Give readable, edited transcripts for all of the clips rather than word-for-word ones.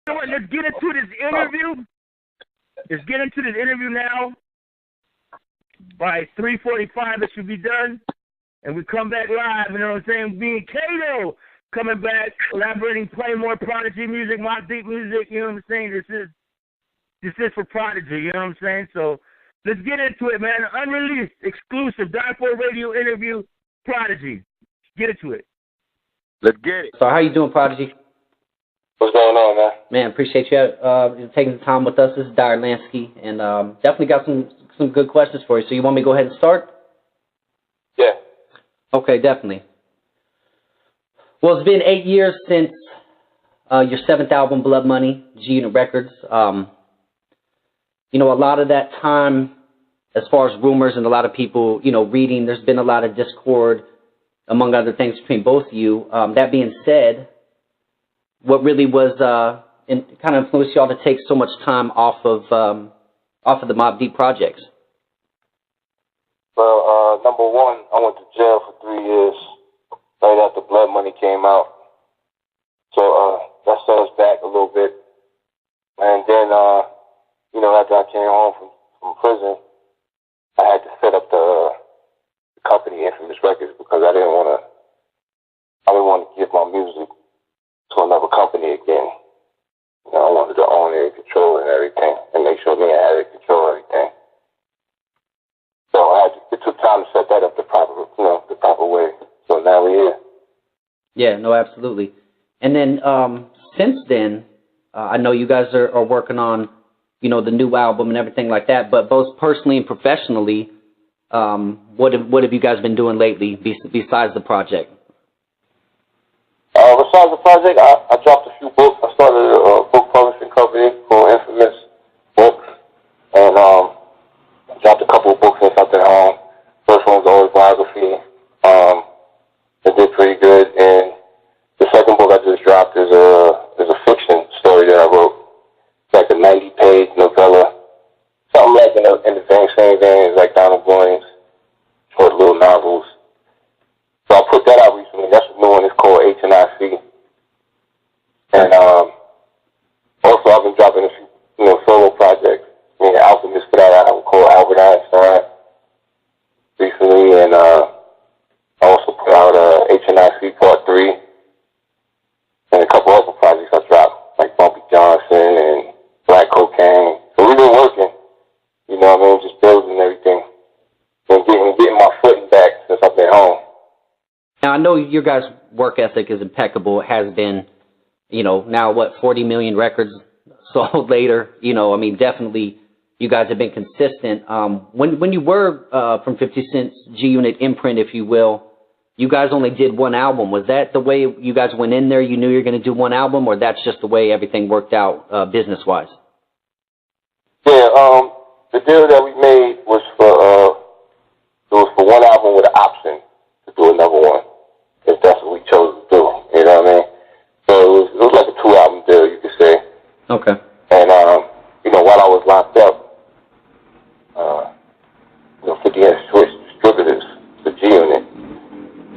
know what? Let's get into this interview. Let's get into this interview now. By 3:45, it should be done. And we come back live, you know what I'm saying? Me and Kato coming back, collaborating, playing more Prodigy music, Mobb Deep music, you know what I'm saying? This is for Prodigy, you know what I'm saying? So let's get into it, man. Unreleased, exclusive, Die4 radio interview, Prodigy. Get into it. Let's get it. So how you doing, Prodigy? What's going on, man? Man, appreciate you taking the time with us. This is Diar Lansky, and definitely got some good questions for you. So you want me to go ahead and start? Yeah. Okay, definitely. Well, it's been 8 years since your 7th album, Blood Money, G-Unit Records. You know, a lot of that time, as far as rumors and a lot of people, you know, reading, there's been a lot of discord, among other things, between both of you. That being said, what really was kind of influenced y'all to take so much time off of the Mobb Deep projects? Well, number one, I went to jail for 3 years right after Blood Money came out. So that set us back a little bit. And then, you know, after I came home from prison, I had to set up the company Infamous Records because I didn't want to give my music to another company again. You know, I wanted to own it, control it and everything, and make sure me and I had control everything. So it took time to set that up the proper way. So now we're here. Yeah, no, absolutely. And then since then, I know you guys are working on, you know, the new album and everything like that. But both personally and professionally, what have you guys been doing lately besides the project? Besides the project, I dropped a few books. I started a book publishing company called Infamous Books, and I dropped a couple of books since I've been home. First one was autobiography. It did pretty good, and the second book I just dropped is a fiction story that I wrote. It's like a 90-page novella, something like in the same vein as like Donald Goines, short little novels. So I put that out recently. That's the new one. It's called H&IC. And also I've been dropping a few, you know, solo projects. I mean, the Alchemist put out an album called Albert Einstein recently, and I also put out H&IC Part 3 and a couple other projects I dropped, like Bumpy Johnson and Black Cocaine. So we've been working, you know what I mean, just building everything and getting my footing back since I've been home. Now, I know your guys' work ethic is impeccable. It has been, you know, now, 40 million records sold later. You know, I mean, definitely you guys have been consistent. When you were from 50 Cent's G-Unit imprint, if you will, you guys only did one album. Was that the way you guys went in there? You knew you were going to do one album, or that's just the way everything worked out business-wise? Yeah, the deal that we made was for one album with an option to do another one, if that's what we chose to do. You know what I mean? So it was like a 2-album deal, you could say. Okay. And you know, while I was locked up, you know, 50 had switched distributors to G-Unit.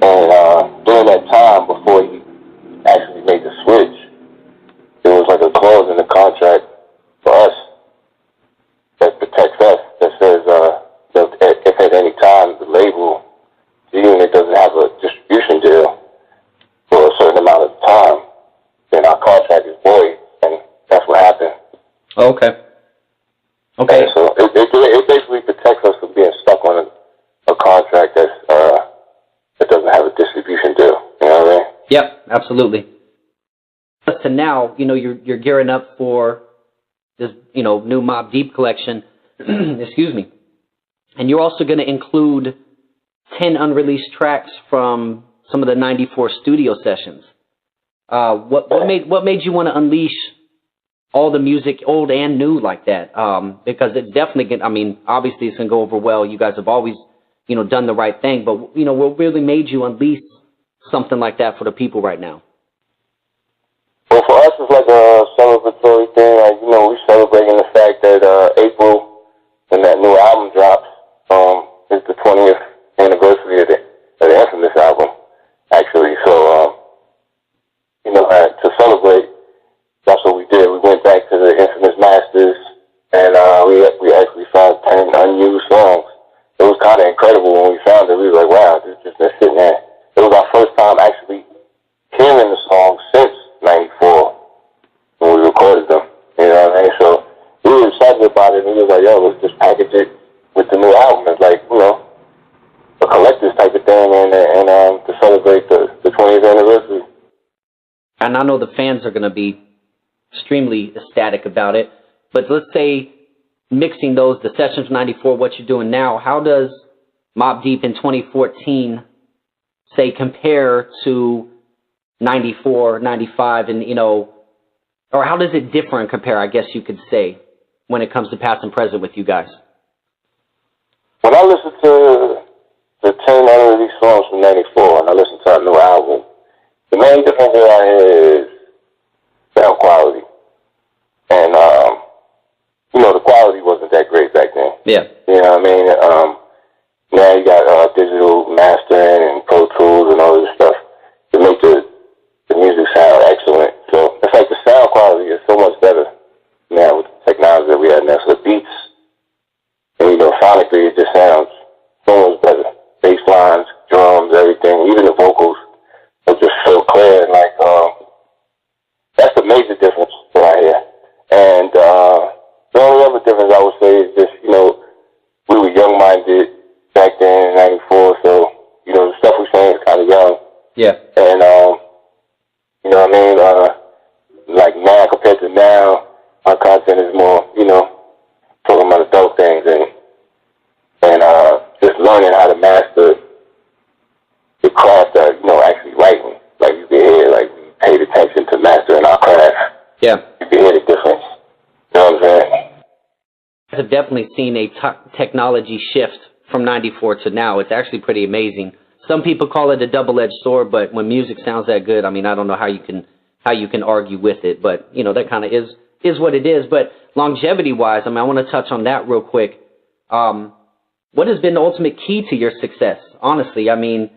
And during that time, before he actually made the switch, there was like a clause in the contract for us that protects us, that says if at any time the label, G-Unit, doesn't have a distribution deal for a certain amount of time, then our contract is void, and that's what happened. Okay. Okay. And so it basically protects us from being stuck on a contract that doesn't have a distribution deal. You know what I mean? Yep, absolutely. To now, you know, you're gearing up for this, you know, new Mobb Deep collection. Excuse me. And you're also going to include 10 unreleased tracks from some of the 94 studio sessions. What made you want to unleash all the music, old and new, like that? Because it definitely, I mean, obviously it's going to go over well. You guys have always, you know, done the right thing. But, you know, what really made you unleash something like that for the people right now? Well, for us, it's like a celebratory thing. Like, you know, we're celebrating the fact that April, when that new album drops, is the 20th anniversary of the Infamous album, actually. So, you know, to celebrate, that's what we did. We back to the infamous masters, and we actually found 10 unused songs. It was kind of incredible when we found it. We were like, wow, this just been sitting there. It was our first time actually hearing the song since '94 when we recorded them. You know what I mean? So we were excited about it, and we was like, yo, let's just package it with the new album. It's like, you know, a collector's type of thing, and to celebrate the 20th anniversary. And I know the fans are going to be extremely ecstatic about it. But let's say mixing those, the sessions from '94, what you're doing now, how does Mobb Deep in 2014, say, compare to '94, '95, and, you know, or how does it differ and compare, I guess you could say, when it comes to past and present with you guys? When I listen to the 10 unreleased songs from '94 and I listen to our new album, the main difference that I hear is sound quality. And, you know, the quality wasn't that great back then. Yeah. You know what I mean? Now you got digital mastering and Pro Tools and all this stuff to make the music sound excellent. So it's like the sound quality is so much better now with the technology that we have now. So the beats, and, you know, sonically it just sounds so much better. Bass lines, drums, everything, even the vocals are just so clear. And like, that's the major difference that I hear. And the only other difference I would say is just, you know, we were young-minded back then in '94, so, you know, the stuff we're saying is kind of young. Yeah. And, you know what I mean? Like now compared to now, our content is more, you know, talking about adult things and just learning how to master the craft of, you know, actually writing. Like you can hear, like we paid attention to mastering our craft. Yeah. You can hear the difference. You know what I'm saying? I've definitely seen a technology shift from '94 to now. It's actually pretty amazing. Some people call it a double-edged sword, but when music sounds that good, I mean, I don't know how you can argue with it. But you know, that kind of is what it is. But longevity-wise, I mean, I want to touch on that real quick. What has been the ultimate key to your success? Honestly, I mean,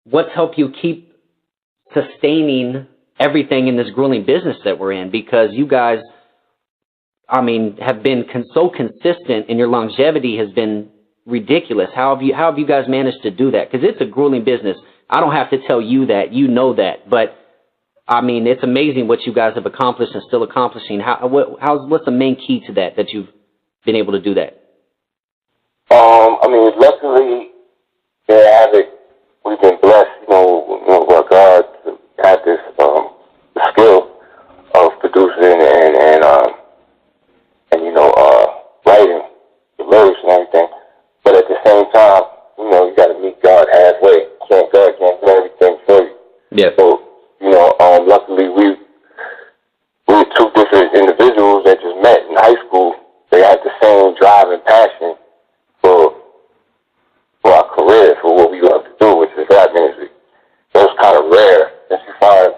what's helped you keep sustaining everything in this grueling business that we're in? Because you guys, I mean, have been so consistent, and your longevity has been ridiculous. How have you guys managed to do that? Because it's a grueling business. I don't have to tell you that. You know that. But, I mean, it's amazing what you guys have accomplished and still accomplishing. What's the main key to that you've been able to do that? I mean, luckily, we've been blessed, you know, by God to have this skill of producing and you know, writing the lyrics and everything. But at the same time, you know, you got to meet God halfway. God can't do everything for you. Yeah. So, you know, luckily we were two different individuals that just met in high school. They had the same drive and passion for our career, for what we love to do, which is rap music. So it's kind of rare that you find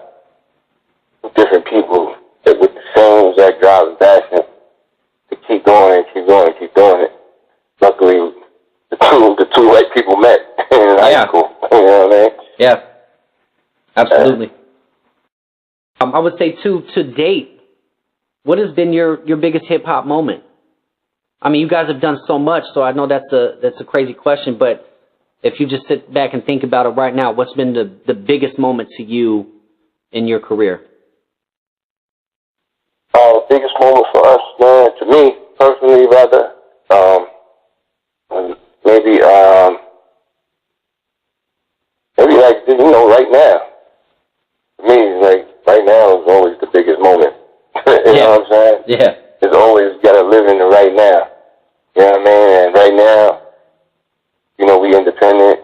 different people that with the same exact drive and passion to keep going and keep going and keep doing it. Luckily, the two right people met in high school. You know what I mean? Yeah, absolutely. I would say, too, to date, what has been your biggest hip-hop moment? I mean, you guys have done so much, so I know that's a crazy question, but if you just sit back and think about it right now, what's been the biggest moment to you in your career? The biggest moment for us, man, to me, personally, rather, maybe like, you know, right now. To me, like, right now is always the biggest moment. You know what I'm saying? Yeah. It's always got to live in the right now. You know what I mean? And right now, you know, we independent.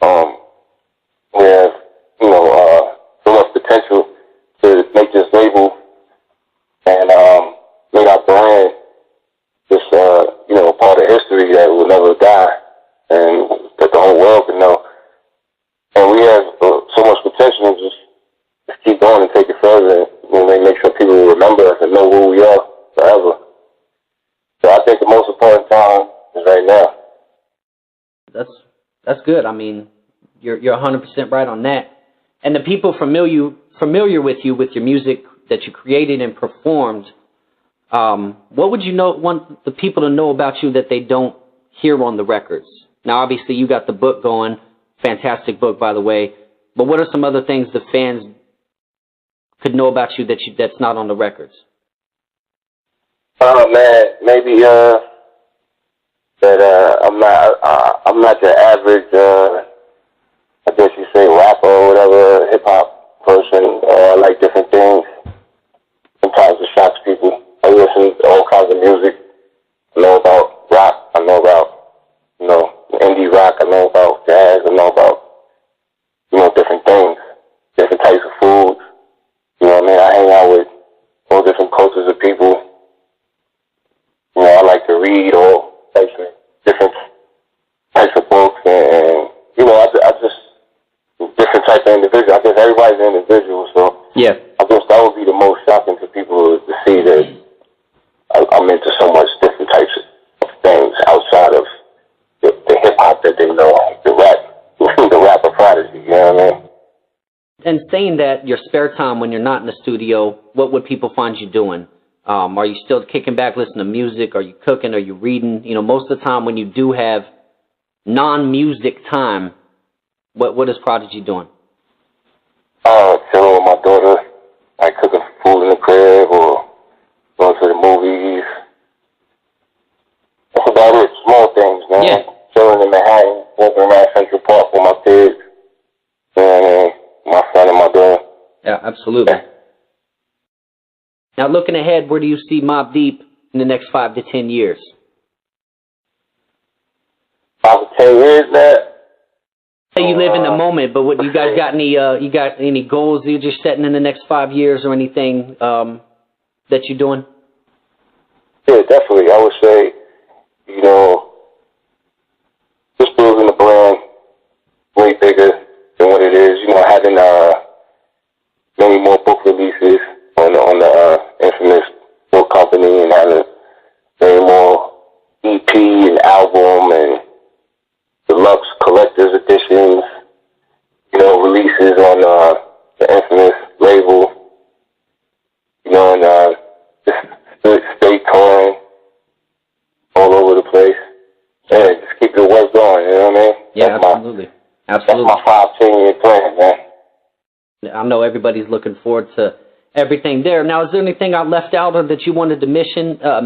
We have, you know, so much potential to make this label and make our brand just, you know, part of history that will never die and that the whole world can know. And we have so much potential to just keep going and take it further and make sure people will remember us and know who we are forever. So I think the most important time is right now. That's good. I mean, you're 100% right on that. And the people familiar with you, with your music that you created and performed, What would you want the people to know about you that they don't hear on the records? Now, obviously, you got the book going. Fantastic book, by the way. But what are some other things the fans could know about you that's not on the records? Oh man, maybe that I'm not the average I guess you say rapper or whatever, hip hop person. I like different things. Sometimes it shocks people. I listen to all kinds of music. I know about rock. I know about indie rock. I know about jazz. I know about different things, different types of foods. You know what I mean? I hang out with all different cultures of people. I like to read all types of different types of books, and I just different type of individual. I guess everybody's an individual, so yeah. I guess that would be the most shocking to people to see that I'm into so much different types of things outside of the hip hop that they know, the rapper Prodigy. You know what I mean? And saying that, your spare time when you're not in the studio, what would people find you doing? Are you still kicking back, listening to music? Are you cooking? Are you reading? Most of the time when you do have non-music time, what is Prodigy doing? Chilling with my daughter, like cooking food in the crib or going to the movies. That's about it. Small things, man. Yeah. Chilling in Manhattan, walking around Central Park with my kids, and my son and my daughter. Yeah, absolutely. Now, looking ahead, where do you see Mobb Deep in the next 5 to 10 years? 5 to 10 years, man. Say you live in the moment, but what you guys got any goals that you're just setting in the next 5 years or anything that you're doing? Yeah, definitely. I would say, just building the brand way bigger than what it is. Having many more book releases on the infamous book company, and having many more EP and album and deluxe collector's editions, releases on the infamous label, and just stay touring all over the place. Yeah, just keep the work going, you know what I mean? Yeah, absolutely. That's my 5-10-year plan, man. I know everybody's looking forward to everything there. Now, is there anything I left out or that you wanted to mention, to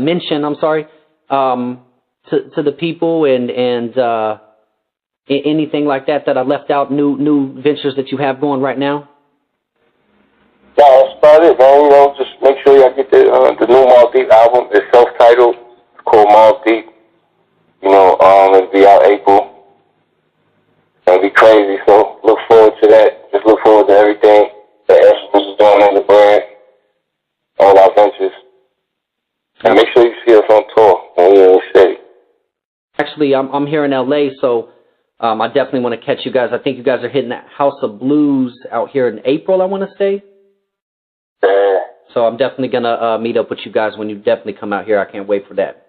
the people and anything like that I left out, new ventures that you have going right now? Yeah, that's about it, man. Just make sure y'all get the new Mobb Deep album. It's self-titled. It's called Mobb Deep. It'll be out April. It'll be crazy, so look forward to that. Just look forward to everything that Essence is doing in the brand, all our ventures. And make sure you see us on tour when we're in the city. Actually, I'm here in L.A., so I definitely want to catch you guys. I think you guys are hitting that House of Blues out here in April, I want to say. Yeah. So I'm definitely going to meet up with you guys when you definitely come out here. I can't wait for that.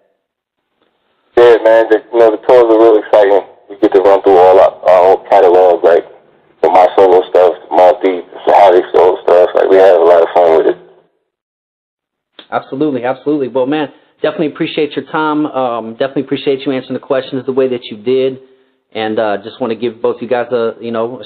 Yeah, man. The tours are really exciting. We get to run through all our whole catalog, like from my solo stuff, Mobb Deep, Sahari solo stuff. Like, we have a lot of fun with it. Absolutely, absolutely. Well, man, definitely appreciate your time. Definitely appreciate you answering the questions the way that you did. And just want to give both you guys a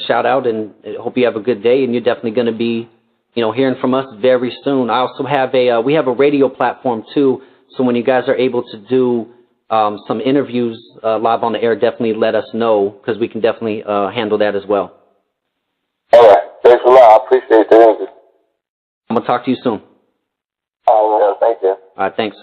shout out, and hope you have a good day. And you're definitely going to be, hearing from us very soon. I also have we have a radio platform too. So when you guys are able to do some interviews live on the air, definitely let us know, because we can definitely handle that as well. All right. Thanks a lot. I appreciate the interview. I'm going to talk to you soon. All right. Thank you. All right. Thanks.